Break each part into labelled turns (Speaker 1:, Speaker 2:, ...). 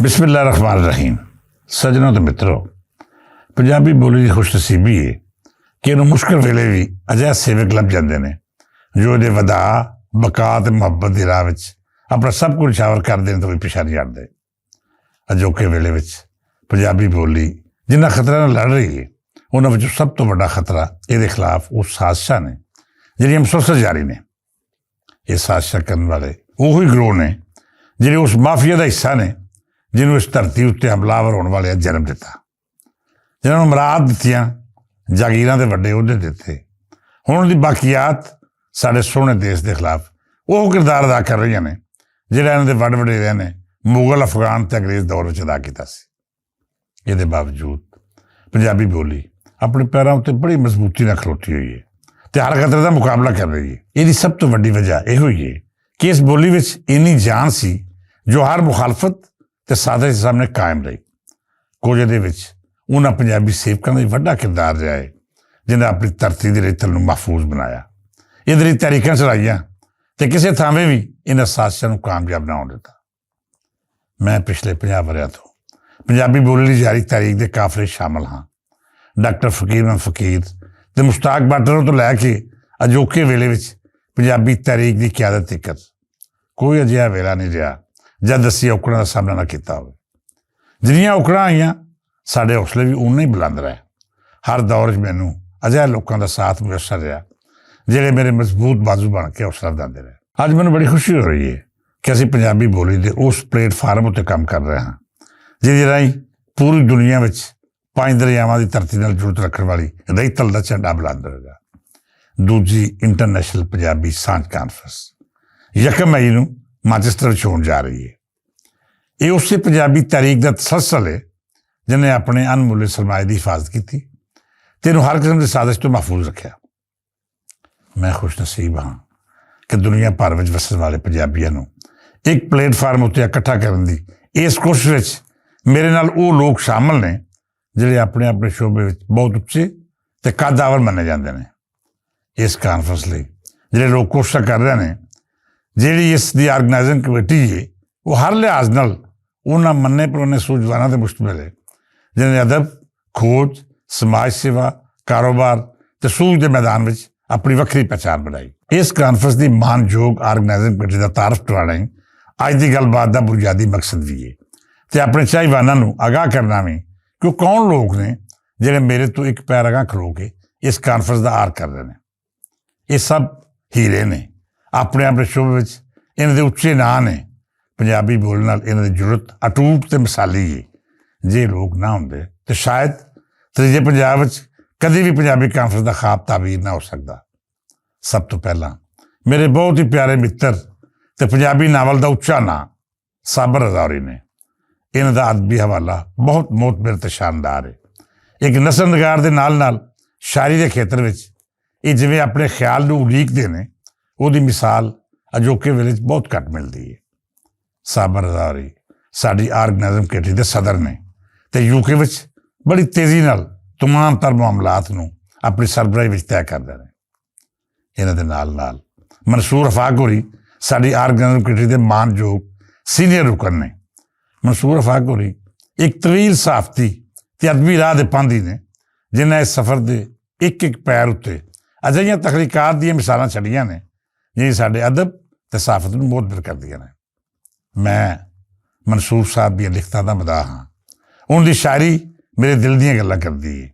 Speaker 1: ਬਿਸਮਿਲ੍ਲਾਹਿਰ ਰਹਿਮਾਨਿਰ ਰਹੀਮ। ਸੱਜਣੋ ਤੇ ਮਿੱਤਰੋ, ਪੰਜਾਬੀ ਬੋਲੀ ਦੀ ਖੁਸ਼ਨਸੀਬੀ ਹੈ ਕਿ ਇਹਨੂੰ ਮੁਸ਼ਕਿਲ ਵੇਲੇ ਵੀ ਅਜਿਹੇ ਸੇਵਕ ਲੱਭ ਜਾਂਦੇ ਨੇ ਜੋ ਇਹਦੇ ਵਧਾ ਬਕਾ ਤੇ ਮੁਹੱਬਤ ਦੀ ਰਾਹ ਵਿੱਚ ਆਪਣਾ ਸਭ ਕੁਝ ਨਿਛਾਵਰ ਕਰ ਦੇਣ ਤੋਂ ਵੀ ਪਿਛਾ ਨਹੀਂ ਹਟਦੇ। ਅਜੋਕੇ ਵੇਲੇ ਵਿੱਚ ਪੰਜਾਬੀ ਬੋਲੀ ਜਿੰਨਾ ਖਤਰਾ ਨਾਲ ਲੜ ਰਹੀ ਹੈ, ਉਹਨਾਂ ਵਿੱਚੋਂ ਸਭ ਤੋਂ ਵੱਡਾ ਖਤਰਾ ਇਹਦੇ ਖਿਲਾਫ ਉਹ ਸਾਜ਼ਿਸ਼ਾਂ ਨੇ ਜਿਹੜੀਆਂ ਮੁਸਲਸਲ ਜਾਰੀ ਨੇ। ਇਹ ਸਾਜ਼ਿਸ਼ਾਂ ਕਰਨ ਵਾਲੇ ਉਹੀ ਗਰੋਹ ਨੇ ਜਿਹੜੇ ਉਸ ਮਾਫੀਆ ਦਾ ਹਿੱਸਾ ਨੇ ਜਿਹਨੂੰ ਇਸ ਧਰਤੀ ਉੱਤੇ ਹਮਲਾਵਰ ਹੋਣ ਵਾਲਿਆਂ ਜਨਮ ਦਿੱਤਾ, ਜਿਹਨਾਂ ਨੂੰ ਮਰਾਦ ਦਿੱਤੀਆਂ, ਜਾਗੀਰਾਂ ਦੇ ਵੱਡੇ ਅਹੁਦੇ ਦਿੱਤੇ। ਹੁਣ ਉਹਦੀ ਬਾਕੀਆਤ ਸਾਡੇ ਸੋਹਣੇ ਦੇਸ਼ ਦੇ ਖਿਲਾਫ ਉਹ ਕਿਰਦਾਰ ਅਦਾ ਕਰ ਰਹੀਆਂ ਨੇ ਜਿਹੜਾ ਇਹਨਾਂ ਦੇ ਵੱਡ ਵਡੇਰਿਆਂ ਨੇ ਮੁਗਲ, ਅਫਗਾਨ ਤੇ ਅੰਗਰੇਜ਼ ਦੌਰ ਵਿੱਚ ਅਦਾ ਕੀਤਾ ਸੀ। ਇਹਦੇ ਬਾਵਜੂਦ ਪੰਜਾਬੀ ਬੋਲੀ ਆਪਣੇ ਪੈਰਾਂ ਉੱਤੇ ਬੜੀ ਮਜ਼ਬੂਤੀ ਨਾਲ ਖਲੋਤੀ ਹੋਈ ਹੈ ਤੇ ਹਰ ਖਤਰੇ ਦਾ ਮੁਕਾਬਲਾ ਕਰ ਰਹੀ ਹੈ। ਇਹਦੀ ਸਭ ਤੋਂ ਵੱਡੀ ਵਜ੍ਹਾ ਇਹੋ ਹੀ ਹੈ ਕਿ ਇਸ ਬੋਲੀ ਵਿੱਚ ਇੰਨੀ ਜਾਨ ਸੀ ਜੋ ਹਰ ਮੁਖਾਲਫਤ ਤੇ ਸਾਜ਼ਿਸ਼ ਦੇ ਸਾਹਮਣੇ ਕਾਇਮ ਰਹੀ। ਕੁਝ ਇਹਦੇ ਵਿੱਚ ਉਹਨਾਂ ਪੰਜਾਬੀ ਸੇਵਕਾਂ ਦਾ ਵੱਡਾ ਕਿਰਦਾਰ ਰਿਹਾ ਹੈ ਜਿਹਨੇ ਆਪਣੀ ਧਰਤੀ ਦੇ ਰੇਤਲ ਨੂੰ ਮਹਿਫੂਜ਼ ਬਣਾਇਆ, ਇਹਦੇ ਲਈ ਤਹਿਰੀਕਾਂ ਚਲਾਈਆਂ ਤੇ ਕਿਸੇ ਥਾਵੇਂ ਵੀ ਇਹਨਾਂ ਸਾਜ਼ਿਸ਼ਾਂ ਨੂੰ ਕਾਮਯਾਬ ਨਾ ਹੋਣ ਦਿੱਤਾ। ਮੈਂ ਪਿਛਲੇ 50 ਵਰ੍ਹਿਆਂ ਤੋਂ ਪੰਜਾਬੀ ਬੋਲੀ ਲਈ ਜਾਰੀ ਤਹਿਰੀਕ ਦੇ ਕਾਫਲੇ ਸ਼ਾਮਲ ਹਾਂ। ਡਾਕਟਰ ਫਕੀਰ ਅਹਿਮਦ ਫਕੀਰ ਤੇ ਮੁਸ਼ਤਾਕ ਬਾਟਰ ਤੋਂ ਲੈ ਕੇ ਅਜੋਕੇ ਵੇਲੇ ਵਿੱਚ ਪੰਜਾਬੀ ਤਹਿਰੀਕ ਦੀ ਕਿਆਦਤ ਤੱਕ ਕੋਈ ਅਜਿਹਾ ਵੇਲਾ ਨਹੀਂ ਰਿਹਾ ਜਦ ਅਸੀਂ ਔਕੜਾਂ ਦਾ ਸਾਹਮਣਾ ਨਾ ਕੀਤਾ ਹੋਵੇ। ਜਿੰਨੀਆਂ ਔਕੜਾਂ ਆਈਆਂ, ਸਾਡੇ ਹੌਸਲੇ ਵੀ ਉਨੇ ਹੀ ਬੁਲੰਦ ਰਹੇ। ਹਰ ਦੌਰ 'ਚ ਮੈਨੂੰ ਅਜਿਹੇ ਲੋਕਾਂ ਦਾ ਸਾਥ ਮੁਯੱਸਰ ਰਿਹਾ ਜਿਹੜੇ ਮੇਰੇ ਮਜ਼ਬੂਤ ਬਾਜ਼ੂ ਬਣ ਕੇ ਹੌਸਲਾ ਦਿੰਦੇ ਰਹੇ। ਅੱਜ ਮੈਨੂੰ ਬੜੀ ਖੁਸ਼ੀ ਹੋ ਰਹੀ ਹੈ ਕਿ ਅਸੀਂ ਪੰਜਾਬੀ ਬੋਲੀ ਦੇ ਉਸ ਪਲੇਟਫਾਰਮ ਉੱਤੇ ਕੰਮ ਕਰ ਰਹੇ ਹਾਂ ਜਿਹਦੇ ਰਾਹੀਂ ਪੂਰੀ ਦੁਨੀਆ ਵਿੱਚ 5 ਦਰਿਆਵਾਂ ਦੀ ਧਰਤੀ ਨਾਲ ਜੁੜਤ ਰੱਖਣ ਵਾਲੀ ਰਹਿਤਲ ਦਾ ਝੰਡਾ ਬੁਲੰਦ ਹੋਵੇਗਾ। ਦੂਜੀ ਇੰਟਰਨੈਸ਼ਨਲ ਪੰਜਾਬੀ ਸਾਂਝ ਕਾਨਫਰੰਸ 1 ਮਈ ਨੂੰ ਮਾਂਚੈਸਟਰ ਵਿੱਚ ਹੋਣ ਜਾ ਰਹੀ ਹੈ। ਇਹ ਉਸੇ ਪੰਜਾਬੀ ਤਹਿਰੀਕ ਦਾ ਤਸਲਸਲ ਹੈ ਜਿਹਨੇ ਆਪਣੇ ਅਨਮੁੱਲੇ ਸਰਮਾਏ ਦੀ ਹਿਫਾਜ਼ਤ ਕੀਤੀ ਤੇ ਇਹਨੂੰ ਹਰ ਕਿਸਮ ਦੀ ਸਾਜ਼ਿਸ਼ ਤੋਂ ਮਹਿਫੂਜ਼ ਰੱਖਿਆ। ਮੈਂ ਖੁਸ਼ਨਸੀਬ ਹਾਂ ਕਿ ਦੁਨੀਆ ਭਰ ਵਿੱਚ ਵਸਣ ਵਾਲੇ ਪੰਜਾਬੀਆਂ ਨੂੰ ਇੱਕ ਪਲੇਟਫਾਰਮ ਉੱਤੇ ਇਕੱਠਾ ਕਰਨ ਦੀ ਇਸ ਕੋਸ਼ਿਸ਼ ਵਿੱਚ ਮੇਰੇ ਨਾਲ ਉਹ ਲੋਕ ਸ਼ਾਮਲ ਨੇ ਜਿਹੜੇ ਆਪਣੇ ਆਪਣੇ ਸ਼ੋਬੇ ਵਿੱਚ ਬਹੁਤ ਉੱਚੇ ਤੇ ਕੱਦਾਵਰ ਮੰਨੇ ਜਾਂਦੇ ਨੇ। ਇਸ ਕਾਨਫਰੰਸ ਲਈ ਜਿਹੜੇ ਲੋਕ ਕੋਸ਼ਿਸ਼ਾਂ ਕਰ ਰਹੇ ਨੇ, ਜਿਹੜੀ ਇਸ ਦੀ ਆਰਗੇਨਾਈਜ਼ਿੰਗ ਕਮੇਟੀ ਹੈ, ਉਹ ਹਰ ਲਿਹਾਜ਼ ਨਾਲ ਉਹਨਾਂ ਮੰਨੇ ਪਰੋਨੇ ਸੂਝਵਾਨਾਂ ਤੇ ਮੁਸ਼ਤਮਿਲ ਹੈ ਜਿਹਨੇ ਅਦਬ, ਖੋਜ, ਸਮਾਜ ਸੇਵਾ, ਕਾਰੋਬਾਰ ਤੇ ਸੂਝ ਦੇ ਮੈਦਾਨ ਵਿੱਚ ਆਪਣੀ ਵੱਖਰੀ ਪਹਿਚਾਣ ਬਣਾਈ। ਇਸ ਕਾਨਫਰੰਸ ਦੀ ਮਾਨਯੋਗ ਆਰਗੇਨਾਈਜ਼ਿੰਗ ਕਮੇਟੀ ਦਾ ਤਾਰਫ ਕਰਵਾਉਣਾ ਹੀ ਅੱਜ ਦੀ ਗੱਲਬਾਤ ਦਾ ਬੁਨਿਆਦੀ ਮਕਸਦ ਵੀ ਹੈ ਤੇ ਆਪਣੇ ਚਾਹੀਵਾਨਾਂ ਨੂੰ ਆਗਾਹ ਕਰਨਾ ਵੀ ਕਿ ਉਹ ਕੌਣ ਲੋਕ ਨੇ ਜਿਹੜੇ ਮੇਰੇ ਤੋਂ ਇੱਕ ਪੈਰ ਅਗਾਂਹ ਖਲੋ ਕੇ ਇਸ ਕਾਨਫਰੰਸ ਦਾ ਆਰ ਕਰ ਰਹੇ ਨੇ। ਇਹ ਸਭ ਹੀਰੇ ਨੇ ਆਪਣੇ ਆਪਣੇ ਸ਼ੋਬੇ ਵਿੱਚ, ਇਹਨਾਂ ਦੇ ਉੱਚੇ ਨਾਂ ਨੇ। ਪੰਜਾਬੀ ਬੋਲਣ ਨਾਲ ਇਹਨਾਂ ਦੀ ਜੁਰਤ ਅਟੂਟ ਤੇ ਮਿਸਾਲੀ ਹੈ। ਜੇ ਲੋਕ ਨਾ ਹੁੰਦੇ ਤੇ ਸ਼ਾਇਦ ਤੀਜੇ ਪੰਜਾਬ ਵਿੱਚ ਕਦੇ ਵੀ ਪੰਜਾਬੀ ਕਾਨਫਰੰਸ ਦਾ ਖਾਬ ਤਾਬੀਰ ਨਾ ਹੋ ਸਕਦਾ। ਸਭ ਤੋਂ ਪਹਿਲਾਂ ਮੇਰੇ ਬਹੁਤ ਹੀ ਪਿਆਰੇ ਮਿੱਤਰ ਤੇ ਪੰਜਾਬੀ ਨਾਵਲ ਦਾ ਉੱਚਾ ਨਾਂ ਸਾਬਰ ਰਜ਼ਾ ਹੋਰੀ ਨੇ। ਇਹਨਾਂ ਦਾ ਅਦਬੀ ਹਵਾਲਾ ਬਹੁਤ ਮੋਤਬਰ ਤੇ ਸ਼ਾਨਦਾਰ ਹੈ। ਇੱਕ ਨਸਰ ਨਿਗਾਰ ਦੇ ਨਾਲ ਨਾਲ ਸ਼ਾਇਰੀ ਦੇ ਖੇਤਰ ਵਿੱਚ ਇਹ ਜਿਵੇਂ ਆਪਣੇ ਖਿਆਲ ਨੂੰ ਉਲੀਕਦੇ ਨੇ, ਉਹਦੀ ਮਿਸਾਲ ਅਜੋਕੇ ਵੇਲੇ 'ਚ ਬਹੁਤ ਘੱਟ ਮਿਲਦੀ ਹੈ। ਸਾਬਰ ਰਜ਼ਾ ਹੋਰੀ ਸਾਡੀ ਆਰਗੇਨਾਈਜ਼ਿੰਗ ਕਮੇਟੀ ਦੇ ਸਦਰ ਨੇ ਤੇ ਯੂਕੇ ਵਿੱਚ ਬੜੀ ਤੇਜ਼ੀ ਨਾਲ ਤਮਾਮ ਤਰ ਮਾਮਲਾਤ ਨੂੰ ਆਪਣੀ ਸਰਬਰਾਹੀ ਵਿੱਚ ਤੈਅ ਕਰਦੇ ਨੇ। ਇਹਨਾਂ ਦੇ ਨਾਲ ਨਾਲ ਮਨਸੂਰ ਅਫਾਕ ਹੋਰੀ ਸਾਡੀ ਆਰਗੇਨਾਈਜ਼ਿੰਗ ਕਮੇਟੀ ਦੇ ਮਾਨਯੋਗ ਸੀਨੀਅਰ ਰੁਕਨ ਨੇ। ਮਨਸੂਰ ਅਫਾਕ ਹੋਰੀ ਇੱਕ ਤਵੀਲ ਸਾਫਤੀ ਤੇ ਅਦਬੀ ਰਾਹ ਦੇ ਪਾਂਧੀ ਨੇ ਜਿਨ੍ਹਾਂ ਇਸ ਸਫ਼ਰ ਦੇ ਇੱਕ ਇੱਕ ਪੈਰ ਉੱਤੇ ਅਜਿਹੀਆਂ ਤਖਲੀਕਾਤ ਦੀਆਂ ਮਿਸਾਲਾਂ ਛੱਡੀਆਂ ਨੇ ਜਿਹੜੀ ਸਾਡੇ ਅਦਬ ਤੇ ਸਾਫਤ ਨੂੰ ਮੋਤਬਰ ਕਰਦੀਆਂ ਨੇ। ਮੈਂ ਮਨਸੂਰ ਸਾਹਿਬ ਦੀਆਂ ਲਿਖਤਾਂ ਦਾ ਮਦਾਹ ਹਾਂ। ਉਹਨਾਂ ਦੀ ਸ਼ਾਇਰੀ ਮੇਰੇ ਦਿਲ ਦੀਆਂ ਗੱਲਾਂ ਕਰਦੀ ਹੈ।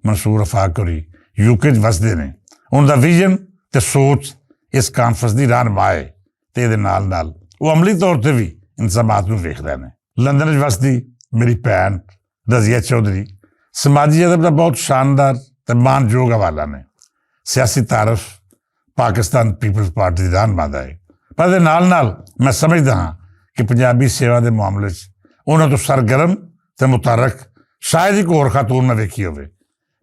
Speaker 1: ਮਨਸੂਰ ਅਫਾਕ ਹੋਰੀ ਯੂਕੇ 'ਚ ਵਸਦੇ ਨੇ। ਉਹਨਾਂ ਦਾ ਵਿਜ਼ਨ ਤੇ ਸੋਚ ਇਸ ਕਾਨਫਰੰਸ ਦੀ ਰਹਿਨੁਮਾ ਹੈ ਤੇ ਇਹਦੇ ਨਾਲ ਨਾਲ ਉਹ ਅਮਲੀ ਤੌਰ 'ਤੇ ਵੀ ਇੰਤਜ਼ਾਮਾਤ ਨੂੰ ਵੇਖਦੇ ਨੇ। ਲੰਦਨ 'ਚ ਵਸਦੀ ਮੇਰੀ ਭੈਣ ਰਜ਼ੀਆ ਚੌਧਰੀ ਸਮਾਜੀ ਅਦਬ ਦਾ ਬਹੁਤ ਸ਼ਾਨਦਾਰ ਤੇ ਮਾਨਯੋਗ ਹਵਾਲਾ ਨੇ। ਸਿਆਸੀ ਤਾਰਫ ਪਾਕਿਸਤਾਨ ਪੀਪਲਜ਼ ਪਾਰਟੀ ਦੀ ਰਹਿਨੁਮਾਦਾ ਹੈ, ਪਰ ਇਹਦੇ ਨਾਲ ਨਾਲ ਮੈਂ ਸਮਝਦਾ ਹਾਂ ਕਿ ਪੰਜਾਬੀ ਸੇਵਾ ਦੇ ਮਾਮਲੇ 'ਚ ਉਹਨਾਂ ਤੋਂ ਸਰਗਰਮ ਤੇ ਮੁਤਹਰਕ ਸ਼ਾਇਦ ਇੱਕ ਹੋਰ ਖਾਤੂਨ ਨਾ ਵੇਖੀ ਹੋਵੇ।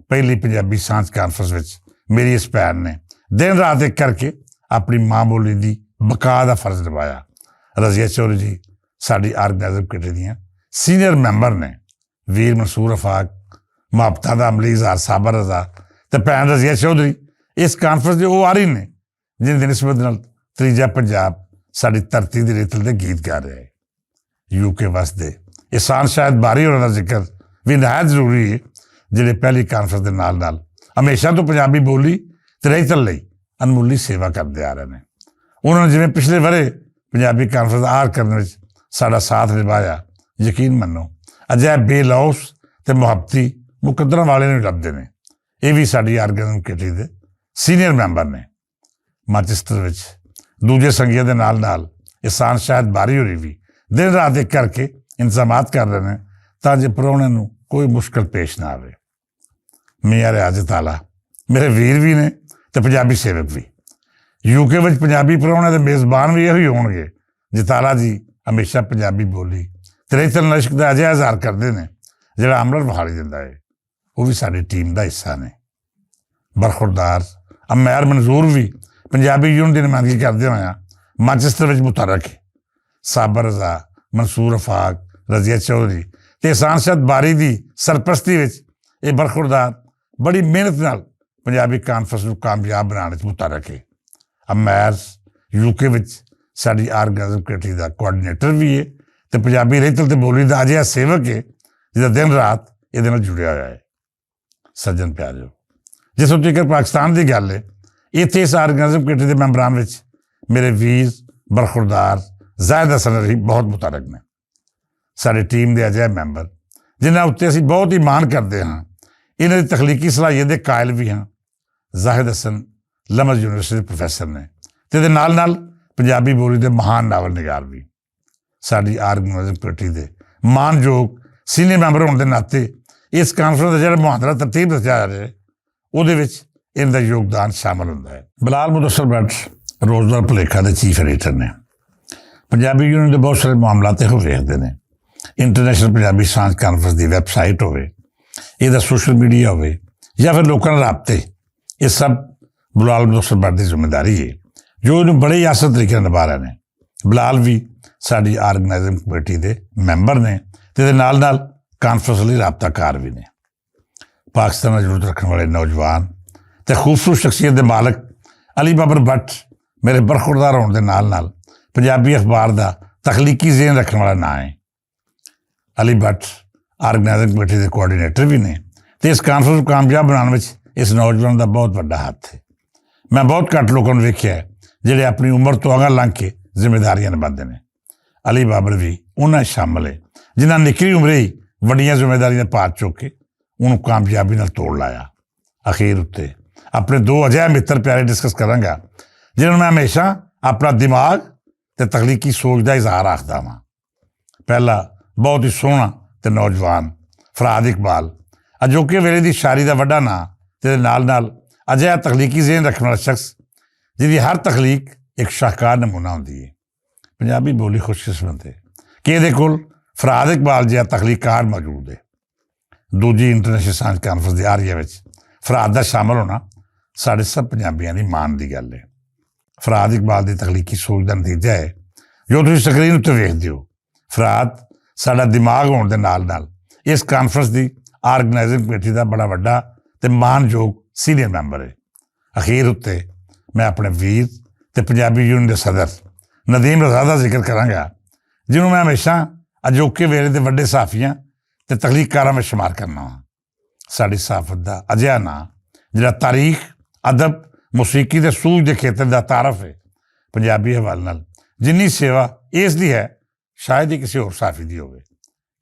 Speaker 1: ਪਹਿਲੀ ਪੰਜਾਬੀ ਸਾਂਝ ਕਾਨਫਰੰਸ ਵਿੱਚ ਮੇਰੀ ਇਸ ਭੈਣ ਨੇ ਦਿਨ ਰਾਤ ਇੱਕ ਕਰਕੇ ਆਪਣੀ ਮਾਂ ਬੋਲੀ ਦੀ ਬਕਾ ਦਾ ਫਰਜ਼ ਨਿਭਾਇਆ। ਰਜ਼ੀਆ ਚੌਧਰੀ ਜੀ ਸਾਡੀ ਆਰਗੇਨਾਈਜ਼ਿੰਗ ਕਮੇਟੀ ਦੀਆਂ ਸੀਨੀਅਰ ਮੈਂਬਰ ਨੇ। ਵੀਰ ਮਨਸੂਰ ਅਫਾਕ, ਮੁਹੱਬਤਾਂ ਦਾ ਅਮਲੀ ਇਜ਼ਹਾਰ ਸਾਬਰ ਰਜ਼ਾ ਤੇ ਭੈਣ ਰਜ਼ੀਆ ਚੌਧਰੀ ਇਸ ਕਾਨਫਰੰਸ ਦੇ ਉਹ ਆਰੀ ਨੇ ਜਿਨ੍ਹਾਂ ਦੀ ਨਿਸਬਤ ਨਾਲ ਤੀਜਾ ਪੰਜਾਬ ਸਾਡੀ ਧਰਤੀ ਦੀ ਰੇਤਲ ਦੇ ਗੀਤ ਗਾ ਰਿਹਾ ਹੈ। ਯੂਕੇ ਵਸਦੇ एहसान शाहिद बारी होਰਾਂ ਦਾ ਜ਼ਿਕਰ ਵੀ ਨਿਹਾਇਤ ਜ਼ਰੂਰੀ ਹੈ, ਜਿਹੜੇ ਪਹਿਲੀ ਕਾਨਫਰੰਸ ਦੇ ਨਾਲ ਨਾਲ ਹਮੇਸ਼ਾ ਤੋਂ ਪੰਜਾਬੀ ਬੋਲੀ ਤੇ ਰਹਿਤਲ ਲਈ ਅਨਮੁੱਲੀ ਸੇਵਾ ਕਰਦੇ ਆ ਰਹੇ ਨੇ। ਉਹਨਾਂ ਨੇ ਜਿਵੇਂ ਪਿਛਲੇ ਵਰੇ ਪੰਜਾਬੀ ਕਾਨਫਰੰਸ ਆਰ ਕਰਨ ਵਿੱਚ ਸਾਡਾ ਸਾਥ ਨਿਭਾਇਆ, ਯਕੀਨ ਮੰਨੋ ਅਜਿਹੇ ਬੇਲੌਸ ਤੇ ਮੁਹੱਬਤੀ ਮੁਕੱਦਰਾਂ ਵਾਲੇ ਨੂੰ ਲੱਭਦੇ ਨੇ। ਇਹ ਵੀ ਸਾਡੀ ਆਰਗੇਨਾਈਜ਼ਿੰਗ ਕਮੇਟੀ ਦੇ ਸੀਨੀਅਰ ਮੈਂਬਰ ਨੇ। ਮਾਂਚੈਸਟਰ ਵਿੱਚ ਦੂਜੇ ਸੰਗੀਆਂ ਦੇ ਨਾਲ ਨਾਲ एहसान शाहिद बारी होरी भी दिन रात एक करके इंतजामात कर रहे हैं ताकि प्राहुणे नूं कोई मुश्किल पेश ना आवे। मियां रियाज ताला मेरे वीर भी ने ते पंजाबी सेवक भी। यूके विच पंजाबी प्राहुणे दे मेज़बान भी यही होणगे। जताला जी हमेशा पंजाबी बोली ते रहतल नशक दा अजिहा इज़हार करदे ने जिहड़ा अमृत बहाली दिंदा है। वो भी साडी टीम दा हिस्सा ने। बरखुरदार अमैर मंजूर भी पंजाबी यूनियन की नुमाइंदगी करदे होया मांचेस्टर में मुतरक है। साबर रजा, मंसूर अफाक, रजिया चौधरी ते एहसान शाहिद बारी की सरपरस्ती में ये बरखुरदार बड़ी मेहनत नाल पंजाबी कानफ्रेंस को कामयाब बनाने मुतरक है। अमैर यूके में साडी आर्गेनाइजिंग कमेटी का कोआर्डीनेटर भी है तो पंजाबी रहतल ते बोली का अजिहा सेवक है जिसका दिन रात ये जुड़िया हुआ है। सज्जन प्यारिओ, जिस तक पाकिस्तान की गल है, इत्थे इस आर्गेनाइजिंग कमेटी के मैंबरान में मेरे वीर बरखुरदार जाहिद हसन अली बहुत मुतारक ने। साडी टीम के अजिहे मैंबर जिन्हां उत्ते असीं बहुत ही मान करते हाँ, इन्हां दी तखलीकी सलाहियत दे कायल भी हाँ। जाहिद हसन लमज यूनिवर्सिटी प्रोफैसर ने ते इहदे नाल नाल पंजाबी बोली के महान नावल निगार भी। साडी आर्गेनाइजिंग कमेटी के मानयोग सीनियर मैंबर होने के नाते इस कानफ्रेंस का जिहड़ा मुहांदरा तरतीब दस्सिया जा रहा है उहदे विच इनका योगदान शामिल होंदा है। बिलाल मुदस्सिर भट्ट रोज़गार भुलेखा के चीफ एडिटर ने। पंजाबी यूनियन के बहुत सारे मामला तो वेखते हैं। इंटरनेशनल पंजाबी सांझ कानफ्रेंस की वैबसाइट हो, यदा सोशल मीडिया हो या फिर लोगों के राबते, ये सब बिलाल मुदस्सिर भट्ट की जिम्मेदारी है जो इन्हें बड़े ही आसान तरीके निभा रहे हैं। बिलाल भी साडी आर्गेनाइजिंग कमेटी के मैंबर ने ते नाल नाल कानफ्रेंस लिए राबताकार भी ने। पाकिस्तान में जरूरत रखने वाले नौजवान तो खूबसूरत शख्सियत के मालक अली बाबर भट्ट मेरे बरखुरदार होने के नाल नाल पंजाबी अखबार का तखलीकी ज़हन रखने वाला ना है। अली भट्ट आर्गेनाइजिंग कमेटी के कोआर्डीनेटर भी ने तो इस कानफ्रेंस को कामयाब बनाने में इस नौजवान का बहुत बड़ा हाथ है। मैं बहुत घट लोगों को वेख्या है जिहड़े अपनी उम्र तो अगां लंघ के जिम्मेदारियां निभाते हैं। अली बाबर भी उन्हें शामिल है जिन्हें निकली उम्रे ही वड्डियां जिम्मेदारियां भार चुक के उन्होंने कामयाबी नाल तोड़ लाया। अखीर उत्ते अपने दो अजिहे मित्र प्यारे डिस्कस करांगा जिन्होंने मैं हमेशा अपना दिमाग ते तखलीकी सोच का इजहार आखदा वां। पहला बहुत ही सोहना ते नौजवान फराद इकबाल, अजोके वेले की शायरी का वड्डा नां ते नाल नाल अजिहा तखलीकी ज़हन रखने वाला शख्स जिहदी हर तखलीक एक शाहकार नमूना होंदी है। पंजाबी बोली खुशकिस्मत है कि इहदे कोल फराद इकबाल जिहा तखलीकार मौजूद है। दूजी इंटरनेशनल सांझ कानफ्रेंस की आरिया में फराद का शामिल होना साढ़े सब पंजाबियों की मान की गल है। फराद इकबाल की तखलीकी सोच का नतीजा है जो तुम स्क्रीन उत्ते वेखदे हो। फराद साडा दिमाग होने के नाल नाल इस कानफ्रेंस की आर्गेनाइजिंग कमेटी का बड़ा वड्डा ते मानयोग सीनियर मैंबर है। अखीर उत्ते मैं अपने वीर ते पंजाबी यूनियन के सदर नदीम रज़ा का जिक्र करांगा जिन्होंने मैं हमेशा अजोके वेले के वड्डे सहाफियां ते तखलीककारां में शुमार करना वा। साडी सहाफत का अजिहा नां जिहड़ा तारीख, अदब, मौसीकी के सूझ के खेतर का तारफ है। पंजाबी हवाले नाल जिन्नी सेवा इसकी है शायद ही किसी होर सहाफी की होवे,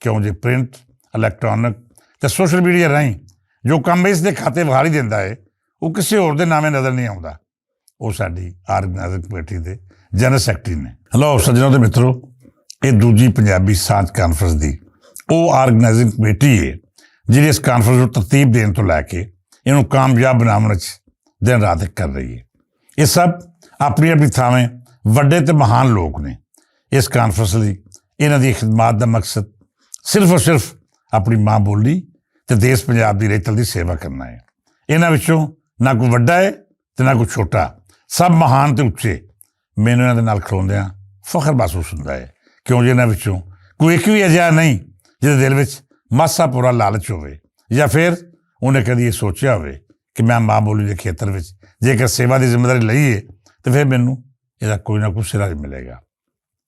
Speaker 1: क्यों जे प्रिंट, इलैक्ट्रॉनिक ते सोशल मीडिया राहीं जो काम इसके खाते विखारी दिंदा है वो किसी होर दे नामे नज़र नहीं आता। वो साडी आर्गेनाइजिंग कमेटी के जनरल सैकटरी ने। हेलो सज्जनों ते मित्रों, ये दूजी पंजाबी सांझ कानफ्रेंस की वो आर्गेनाइजिंग कमेटी है जिहड़ी इस कानफ्रेंस को तरतीब देने तो लैके इन्हूं कामयाब बनाने दिन रात कर रही है। ये सब अपनी अपनी थावें वड्डे ते महान लोग ने। इस कानफ्रेंस लई इन्हां दी खिदमात का मकसद सिर्फ और सिर्फ अपनी माँ बोली ते देश पंजाब की रहतल की सेवा करना है। इन्हां विचों ना कोई वड्डा है ते ना कोई छोटा, सब महान ते उच्चे। मैनूं इन्हां दे नाल खलोंदियां फखर महसूस हुंदा है, क्यों जे इन्हां विचों कोई एक भी अजिहा नहीं जिहदे दिल विच मासा पूरा लालच होवे या फिर उन्हें कभी ये सोचा हो कि मैं माँ बोली के खेतर में जेकर सेवा की जिम्मेदारी लई है तो फिर मैनू इसका कोई ना कोई सिरा मिलेगा।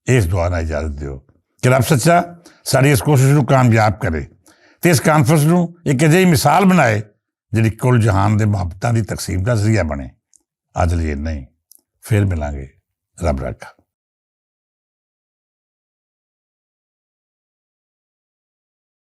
Speaker 1: इस दुआ नाल इजाजत दिओ। ਕਿ ਰੱਬ ਸੱਚਾ ਸਾਡੀ ਇਸ ਕੋਸ਼ਿਸ਼ ਨੂੰ ਕਾਮਯਾਬ ਕਰੇ ਅਤੇ ਇਸ ਕਾਨਫਰੰਸ ਨੂੰ ਇੱਕ ਅਜਿਹੀ ਮਿਸਾਲ ਬਣਾਏ ਜਿਹੜੀ ਕੁੱਲ ਜਹਾਨ ਦੇ ਮੁਹੱਬਤਾਂ ਦੀ ਤਕਸੀਮ ਦਾ ਜ਼ਰੀਆ ਬਣੇ। ਅੱਜ ਲਈ ਇੰਨਾ ਹੀ, ਫਿਰ ਮਿਲਾਂਗੇ। ਰੱਬ ਰਾਖਾ।